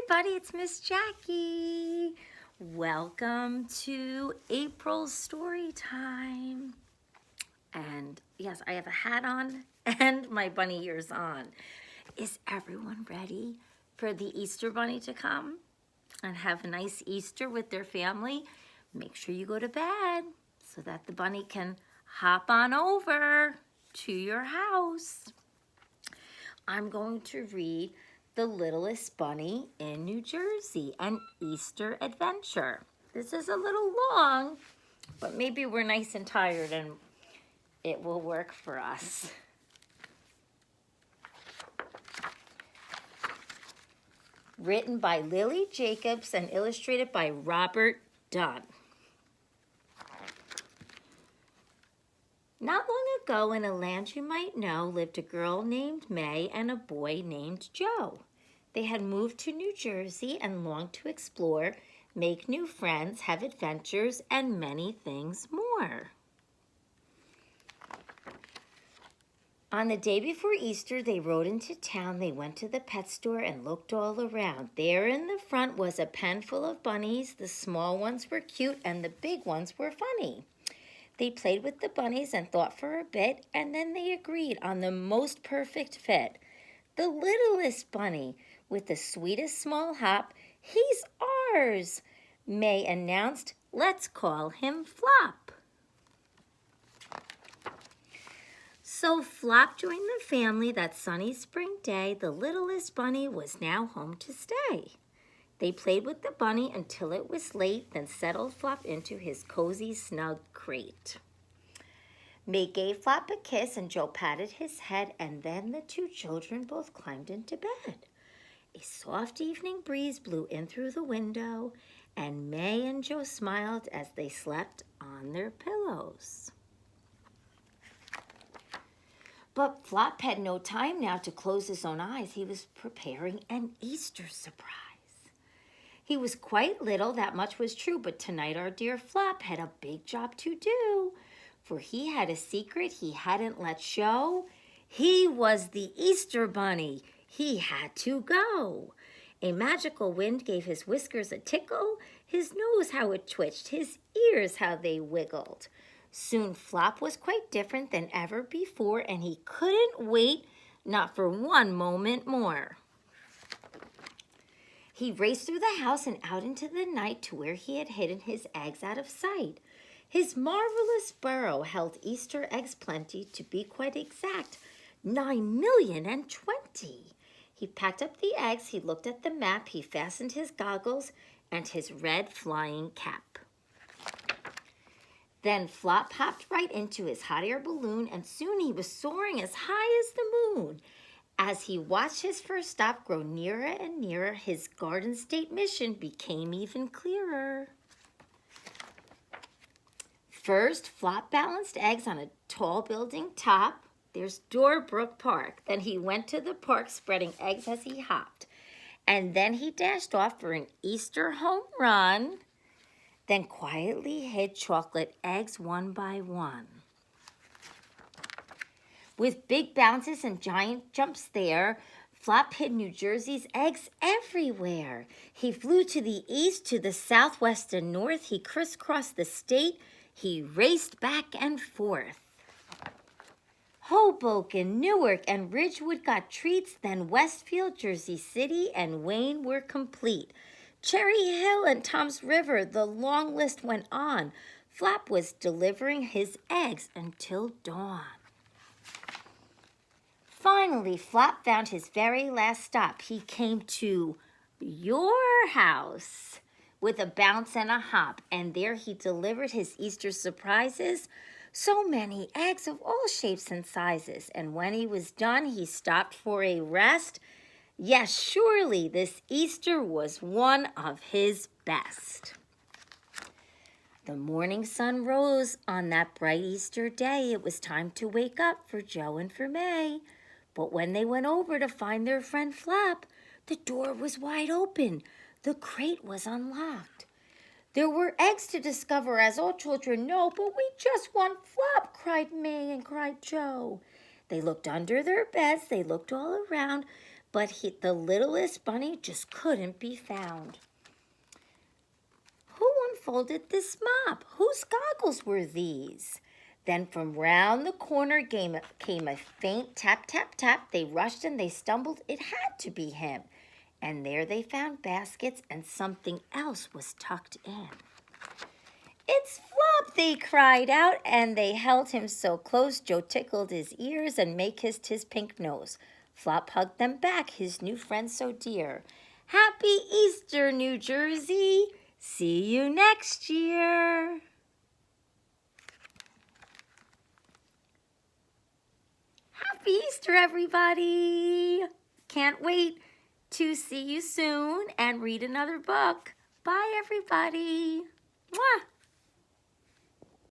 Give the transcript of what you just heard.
everybody, it's Miss Jackie. Welcome to April's story time. And yes, I have a hat on and my bunny ears on. Is everyone ready for the Easter bunny to come and have a nice Easter with their family? Make sure you go to bed so that the bunny can hop on over to your house. I'm going to read The Littlest Bunny in New Jersey, an Easter adventure. This is a little long, but maybe we're nice and tired and it will work for us. Written by Lily Jacobs and illustrated by Robert Dunn. Not long ago, in a land you might know, lived a girl named May and a boy named Joe. They had moved to New Jersey and longed to explore, make new friends, have adventures, and many things more. On the day before Easter, they rode into town. They went to the pet store and looked all around. There in the front was a pen full of bunnies. The small ones were cute and the big ones were funny. They played with the bunnies and thought for a bit, and then they agreed on the most perfect fit. The littlest bunny with the sweetest small hop, he's ours, May announced. Let's call him Flop. So Flop joined the family that sunny spring day. The littlest bunny was now home to stay. They played with the bunny until it was late, then settled Flop into his cozy, snug crate. May gave Flop a kiss and Joe patted his head, and then the two children both climbed into bed. A soft evening breeze blew in through the window, and May and Joe smiled as they slept on their pillows. But Flop had no time now to close his own eyes. He was preparing an Easter surprise. He was quite little, that much was true, but tonight our dear Flop had a big job to do, for he had a secret he hadn't let show. He was the Easter bunny. He had to go. A magical wind gave his whiskers a tickle, his nose how it twitched, his ears how they wiggled. Soon Flop was quite different than ever before, and he couldn't wait, not for one moment more. He raced through the house and out into the night to where he had hidden his eggs out of sight. His marvelous burrow held Easter eggs plenty, to be quite exact, 9,020,000. He packed up the eggs, he looked at the map, he fastened his goggles and his red flying cap. Then Flop hopped right into his hot air balloon, and soon he was soaring as high as the moon. As he watched his first stop grow nearer and nearer, his Garden State mission became even clearer. First, Flop balanced eggs on a tall building top. There's Doorbrook Park. Then he went to the park, spreading eggs as he hopped. And then he dashed off for an Easter home run, then quietly hid chocolate eggs one by one. With big bounces and giant jumps there, Flop hid New Jersey's eggs everywhere. He flew to the east, to the southwest and north. He crisscrossed the state. He raced back and forth. Hoboken, Newark, and Ridgewood got treats. Then Westfield, Jersey City, and Wayne were complete. Cherry Hill and Tom's River, the long list went on. Flop was delivering his eggs until dawn. Finally, Flop found his very last stop. He came to your house with a bounce and a hop, and there he delivered his Easter surprises. So many eggs of all shapes and sizes. And when he was done, he stopped for a rest. Yes, surely this Easter was one of his best. The morning sun rose on that bright Easter day. It was time to wake up for Joe and for May. But when they went over to find their friend Flop, the door was wide open. The crate was unlocked. There were eggs to discover, as all children know, but we just want Flop, cried May and cried Joe. They looked under their beds, they looked all around, but the littlest bunny just couldn't be found. Who unfolded this mop? Whose goggles were these? Then from round the corner came a faint tap, tap, tap. They rushed and they stumbled. It had to be him. And there they found baskets and something else was tucked in. "It's Flop," they cried out, and they held him so close Joe tickled his ears and May kissed his pink nose. Flop hugged them back, his new friend so dear. Happy Easter, New Jersey! See you next year! Happy Easter, everybody! Can't wait to see you soon and read another book. Bye, everybody. Mwah!